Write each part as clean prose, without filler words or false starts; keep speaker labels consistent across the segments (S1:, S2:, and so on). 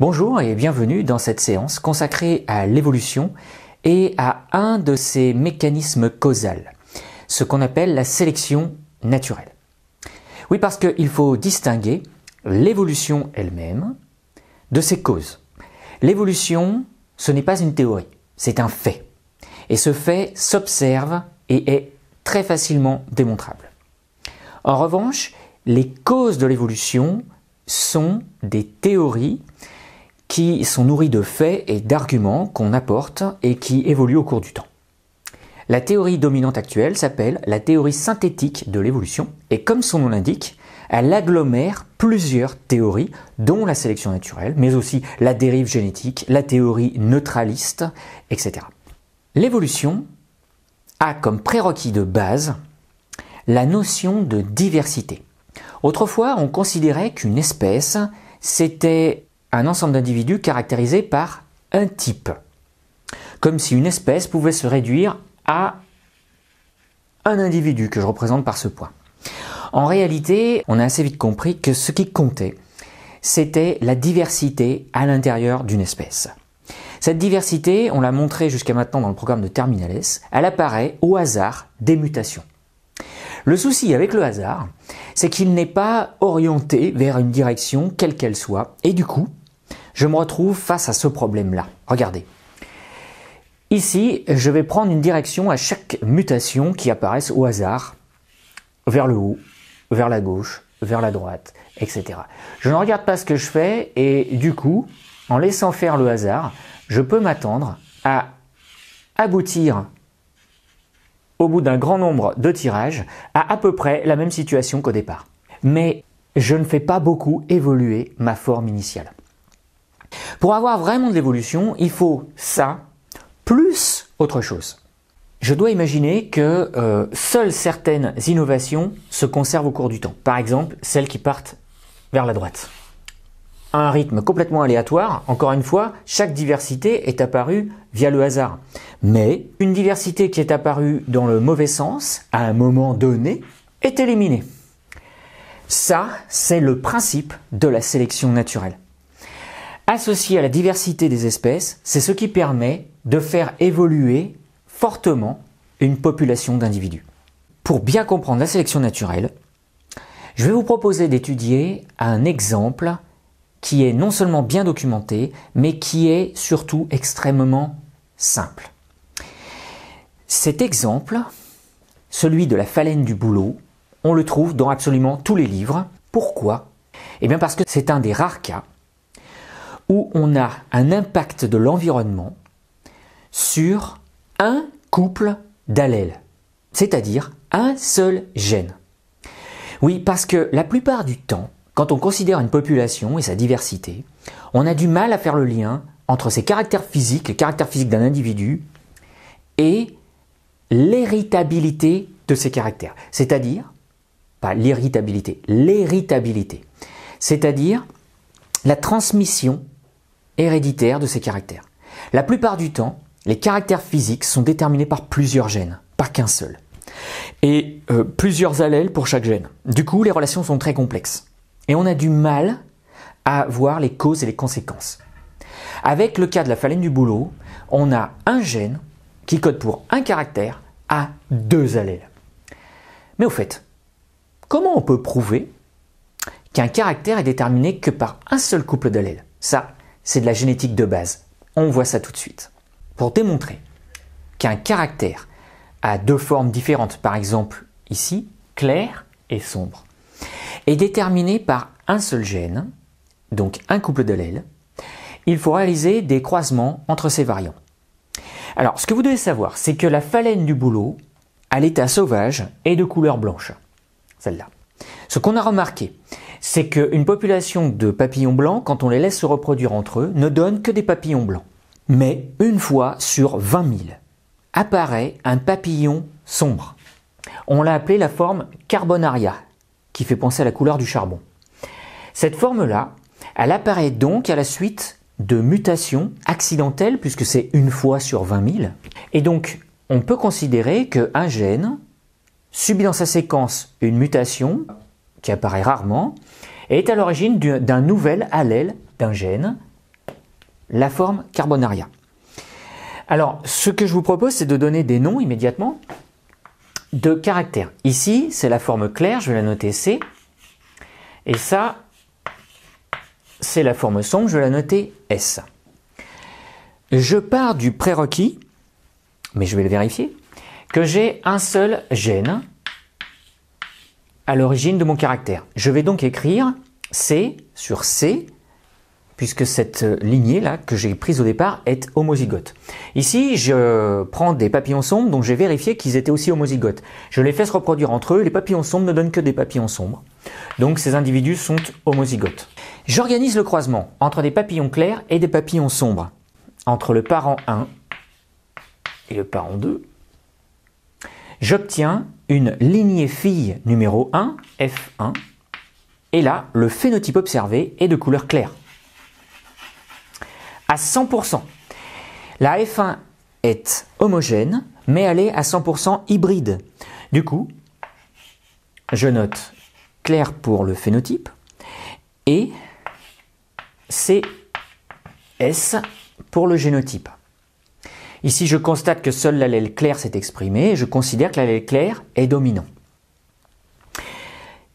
S1: Bonjour et bienvenue dans cette séance consacrée à l'évolution et à un de ses mécanismes causaux, ce qu'on appelle la sélection naturelle. Oui, parce qu'il faut distinguer l'évolution elle-même de ses causes. L'évolution, ce n'est pas une théorie, c'est un fait. Et ce fait s'observe et est très facilement démontrable. En revanche, les causes de l'évolution sont des théories qui sont nourries de faits et d'arguments qu'on apporte et qui évoluent au cours du temps. La théorie dominante actuelle s'appelle la théorie synthétique de l'évolution et comme son nom l'indique, elle agglomère plusieurs théories dont la sélection naturelle, mais aussi la dérive génétique, la théorie neutraliste, etc. L'évolution a comme prérequis de base la notion de diversité. Autrefois, on considérait qu'une espèce, c'était un ensemble d'individus caractérisés par un type. Comme si une espèce pouvait se réduire à un individu que je représente par ce point. En réalité, on a assez vite compris que ce qui comptait, c'était la diversité à l'intérieur d'une espèce. Cette diversité, on l'a montré jusqu'à maintenant dans le programme de Terminales, elle apparaît au hasard des mutations. Le souci avec le hasard, c'est qu'il n'est pas orienté vers une direction quelle qu'elle soit, et du coup, je me retrouve face à ce problème-là. Regardez. Ici, je vais prendre une direction à chaque mutation qui apparaisse au hasard, vers le haut, vers la gauche, vers la droite, etc. Je ne regarde pas ce que je fais et du coup, en laissant faire le hasard, je peux m'attendre à aboutir au bout d'un grand nombre de tirages à peu près la même situation qu'au départ. Mais je ne fais pas beaucoup évoluer ma forme initiale. Pour avoir vraiment de l'évolution, il faut ça, plus autre chose. Je dois imaginer que seules certaines innovations se conservent au cours du temps. Par exemple, celles qui partent vers la droite. À un rythme complètement aléatoire, encore une fois, chaque diversité est apparue via le hasard. Mais une diversité qui est apparue dans le mauvais sens, à un moment donné, est éliminée. Ça, c'est le principe de la sélection naturelle. Associé à la diversité des espèces, c'est ce qui permet de faire évoluer fortement une population d'individus. Pour bien comprendre la sélection naturelle, je vais vous proposer d'étudier un exemple qui est non seulement bien documenté, mais qui est surtout extrêmement simple. Cet exemple, celui de la phalène du bouleau, on le trouve dans absolument tous les livres. Pourquoi? Eh bien parce que c'est un des rares cas où on a un impact de l'environnement sur un couple d'allèles, c'est-à-dire un seul gène. Oui, parce que la plupart du temps, quand on considère une population et sa diversité, on a du mal à faire le lien entre ses caractères physiques, les caractères physiques d'un individu, et l'héritabilité de ces caractères. C'est-à-dire, pas l'irritabilité, l'héritabilité. C'est-à-dire la transmission héréditaire de ces caractères. La plupart du temps, les caractères physiques sont déterminés par plusieurs gènes, pas qu'un seul. Et plusieurs allèles pour chaque gène. Du coup, les relations sont très complexes. Et on a du mal à voir les causes et les conséquences. Avec le cas de la phalène du bouleau, on a un gène qui code pour un caractère à deux allèles. Mais au fait, comment on peut prouver qu'un caractère est déterminé que par un seul couple d'allèles? Ça, c'est de la génétique de base. On voit ça tout de suite. Pour démontrer qu'un caractère a deux formes différentes, par exemple ici, clair et sombre, est déterminé par un seul gène, donc un couple d'allèles, il faut réaliser des croisements entre ces variants. Alors, ce que vous devez savoir, c'est que la phalène du bouleau, à l'état sauvage, est de couleur blanche. Celle-là. Ce qu'on a remarqué, c'est qu'une population de papillons blancs, quand on les laisse se reproduire entre eux, ne donne que des papillons blancs. Mais une fois sur 20 000, apparaît un papillon sombre. On l'a appelé la forme Carbonaria, qui fait penser à la couleur du charbon. Cette forme-là, elle apparaît donc à la suite de mutations accidentelles, puisque c'est une fois sur 20 000. Et donc, on peut considérer qu'un gène subit dans sa séquence une mutation, qui apparaît rarement, et est à l'origine d'un nouvel allèle d'un gène la forme Carbonaria. Alors, ce que je vous propose, c'est de donner des noms immédiatement de caractères. Ici, c'est la forme claire, je vais la noter C. Et ça, c'est la forme sombre, je vais la noter S. Je pars du prérequis, mais je vais le vérifier, que j'ai un seul gène à l'origine de mon caractère. Je vais donc écrire C sur C, puisque cette lignée-là que j'ai prise au départ est homozygote. Ici, je prends des papillons sombres, donc j'ai vérifié qu'ils étaient aussi homozygotes. Je les fais se reproduire entre eux, les papillons sombres ne donnent que des papillons sombres. Donc ces individus sont homozygotes. J'organise le croisement entre des papillons clairs et des papillons sombres, entre le parent 1 et le parent 2. J'obtiens une lignée fille numéro 1, F1, et là, le phénotype observé est de couleur claire. À 100%. La F1 est homogène, mais elle est à 100% hybride. Du coup, je note clair pour le phénotype et CS pour le génotype. Ici, je constate que seul l'allèle clair s'est exprimé et je considère que l'allèle clair est dominant.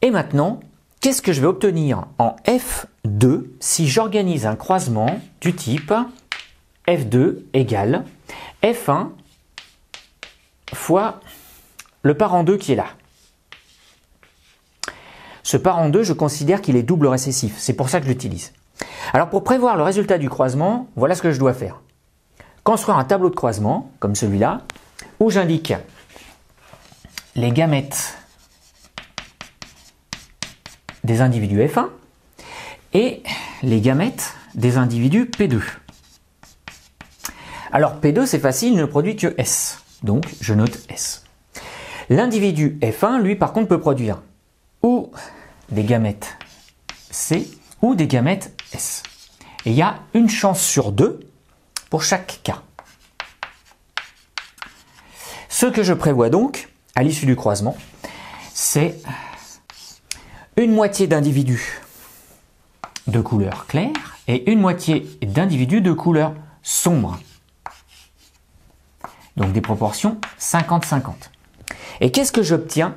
S1: Et maintenant, qu'est-ce que je vais obtenir en F2 si j'organise un croisement du type F2 égale F1 fois le parent 2 qui est là. Ce parent 2, je considère qu'il est double récessif, c'est pour ça que je l'utilise. Alors pour prévoir le résultat du croisement, voilà ce que je dois faire. Construire un tableau de croisement, comme celui-là, où j'indique les gamètes des individus F1 et les gamètes des individus P2. Alors P2 c'est facile, il ne produit que S, donc je note S. L'individu F1, lui par contre peut produire ou des gamètes C ou des gamètes S. Et il y a une chance sur deux pour chaque cas. Ce que je prévois donc, à l'issue du croisement, c'est une moitié d'individus de couleur claire et une moitié d'individus de couleur sombre. Donc des proportions 50-50. Et qu'est-ce que j'obtiens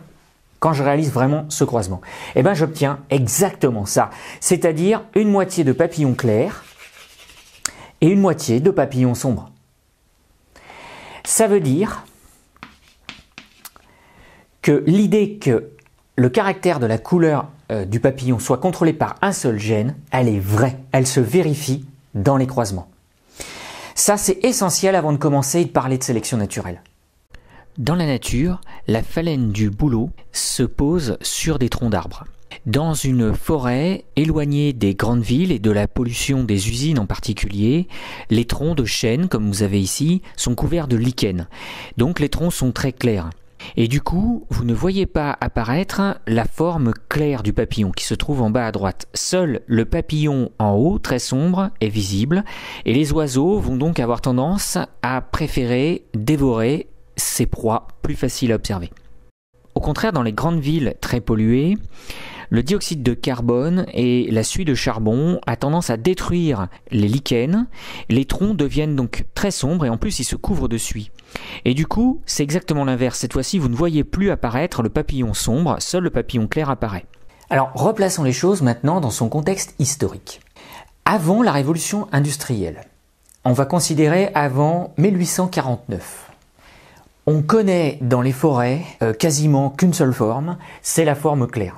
S1: quand je réalise vraiment ce croisement? Eh bien j'obtiens exactement ça, c'est-à-dire une moitié de papillons clairs et une moitié de papillons sombres. Ça veut dire que l'idée que le caractère de la couleur du papillon soit contrôlé par un seul gène, elle est vraie, elle se vérifie dans les croisements. Ça, c'est essentiel avant de commencer et de parler de sélection naturelle. Dans la nature, la phalène du bouleau se pose sur des troncs d'arbres. Dans une forêt éloignée des grandes villes et de la pollution des usines en particulier, les troncs de chêne, comme vous avez ici, sont couverts de lichen. Donc les troncs sont très clairs. Et du coup, vous ne voyez pas apparaître la forme claire du papillon qui se trouve en bas à droite. Seul le papillon en haut, très sombre, est visible. Et les oiseaux vont donc avoir tendance à préférer dévorer ces proies plus faciles à observer. Au contraire, dans les grandes villes très polluées, le dioxyde de carbone et la suie de charbon a tendance à détruire les lichens. Les troncs deviennent donc très sombres et en plus ils se couvrent de suie. Et du coup, c'est exactement l'inverse. Cette fois-ci, vous ne voyez plus apparaître le papillon sombre, seul le papillon clair apparaît. Alors, replaçons les choses maintenant dans son contexte historique. Avant la révolution industrielle, on va considérer avant 1849. On connaît dans les forêts quasiment qu'une seule forme, c'est la forme claire.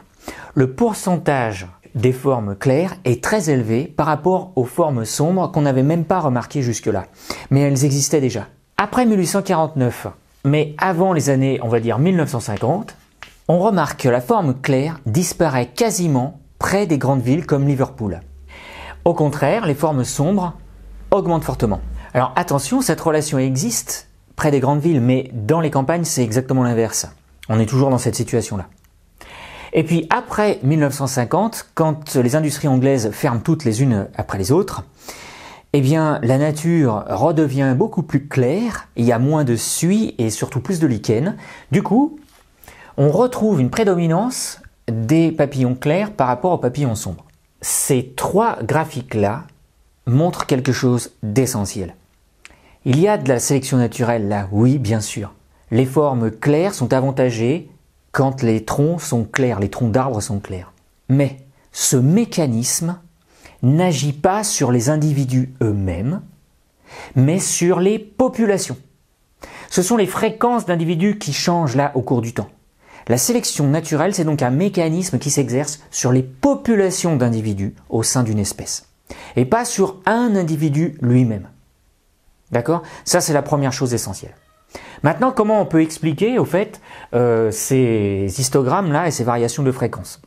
S1: Le pourcentage des formes claires est très élevé par rapport aux formes sombres qu'on n'avait même pas remarquées jusque-là. Mais elles existaient déjà. Après 1849, mais avant les années, on va dire 1950, on remarque que la forme claire disparaît quasiment près des grandes villes comme Liverpool. Au contraire, les formes sombres augmentent fortement. Alors attention, cette relation existe près des grandes villes, mais dans les campagnes, c'est exactement l'inverse. On est toujours dans cette situation-là. Et puis après 1950, quand les industries anglaises ferment toutes les unes après les autres, eh bien la nature redevient beaucoup plus claire, il y a moins de suie et surtout plus de lichen. Du coup, on retrouve une prédominance des papillons clairs par rapport aux papillons sombres. Ces trois graphiques-là montre quelque chose d'essentiel. Il y a de la sélection naturelle là, oui, bien sûr. Les formes claires sont avantagées quand les troncs sont clairs, les troncs d'arbres sont clairs. Mais ce mécanisme n'agit pas sur les individus eux-mêmes, mais sur les populations. Ce sont les fréquences d'individus qui changent là au cours du temps. La sélection naturelle, c'est donc un mécanisme qui s'exerce sur les populations d'individus au sein d'une espèce, et pas sur un individu lui-même. D'accord? Ça, c'est la première chose essentielle. Maintenant, comment on peut expliquer, au fait, ces histogrammes-là et ces variations de fréquence?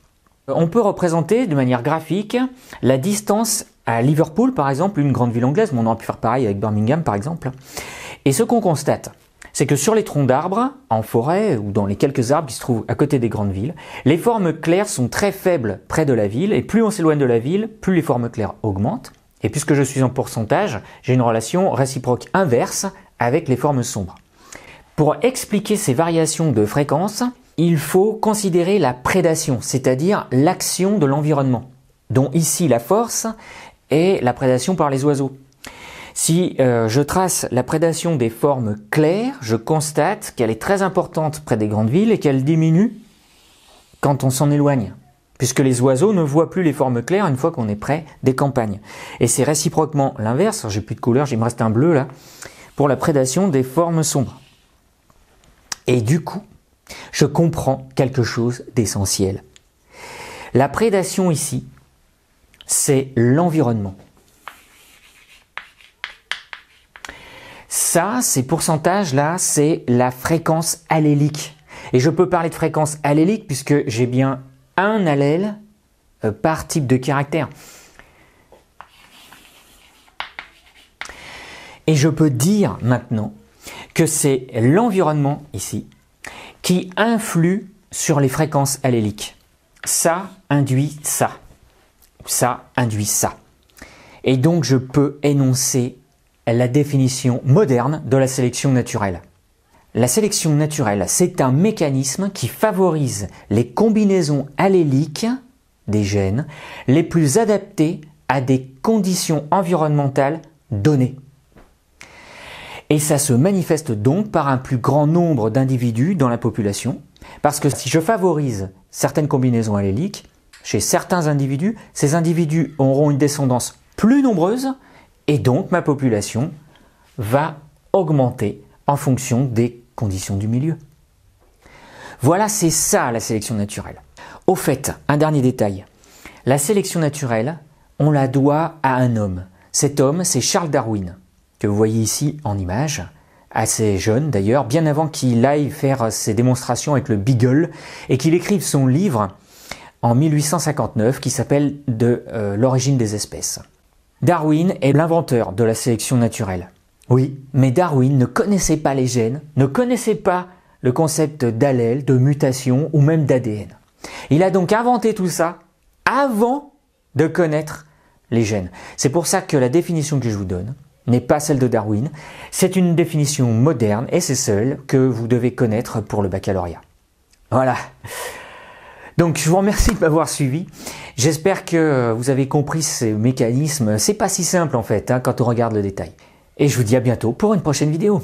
S1: On peut représenter de manière graphique la distance à Liverpool, par exemple, une grande ville anglaise, mais on aurait pu faire pareil avec Birmingham, par exemple. Et ce qu'on constate, c'est que sur les troncs d'arbres, en forêt ou dans les quelques arbres qui se trouvent à côté des grandes villes, les formes claires sont très faibles près de la ville, et plus on s'éloigne de la ville, plus les formes claires augmentent. Et puisque je suis en pourcentage, j'ai une relation réciproque inverse avec les formes sombres. Pour expliquer ces variations de fréquence, il faut considérer la prédation, c'est-à-dire l'action de l'environnement, dont ici la force est la prédation par les oiseaux. Si je trace la prédation des formes claires, je constate qu'elle est très importante près des grandes villes et qu'elle diminue quand on s'en éloigne, puisque les oiseaux ne voient plus les formes claires une fois qu'on est près des campagnes. Et c'est réciproquement l'inverse, j'ai plus de couleur, il me reste un bleu là, pour la prédation des formes sombres. Et du coup, je comprends quelque chose d'essentiel. La prédation ici, c'est l'environnement. Ça, ces pourcentages-là, c'est la fréquence allélique. Et je peux parler de fréquence allélique puisque j'ai bien un allèle par type de caractère. Et je peux dire maintenant que c'est l'environnement ici qui influe sur les fréquences alléliques. Ça induit ça. Ça induit ça. Et donc je peux énoncer la définition moderne de la sélection naturelle. La sélection naturelle, c'est un mécanisme qui favorise les combinaisons alléliques des gènes les plus adaptées à des conditions environnementales données. Et ça se manifeste donc par un plus grand nombre d'individus dans la population, parce que si je favorise certaines combinaisons alléliques, chez certains individus, ces individus auront une descendance plus nombreuse, et donc ma population va augmenter en fonction des conditions du milieu. Voilà, c'est ça la sélection naturelle. Au fait, un dernier détail. La sélection naturelle, on la doit à un homme. Cet homme, c'est Charles Darwin, que vous voyez ici en image, assez jeune d'ailleurs, bien avant qu'il aille faire ses démonstrations avec le Beagle et qu'il écrive son livre en 1859 qui s'appelle « De l'origine des espèces ». Darwin est l'inventeur de la sélection naturelle. Oui, mais Darwin ne connaissait pas les gènes, ne connaissait pas le concept d'allèle, de mutation ou même d'ADN. Il a donc inventé tout ça avant de connaître les gènes. C'est pour ça que la définition que je vous donne n'est pas celle de Darwin, c'est une définition moderne et c'est celle que vous devez connaître pour le baccalauréat. Voilà. Donc je vous remercie de m'avoir suivi. J'espère que vous avez compris ces mécanismes. C'est pas si simple en fait quand on regarde le détail. Et je vous dis à bientôt pour une prochaine vidéo.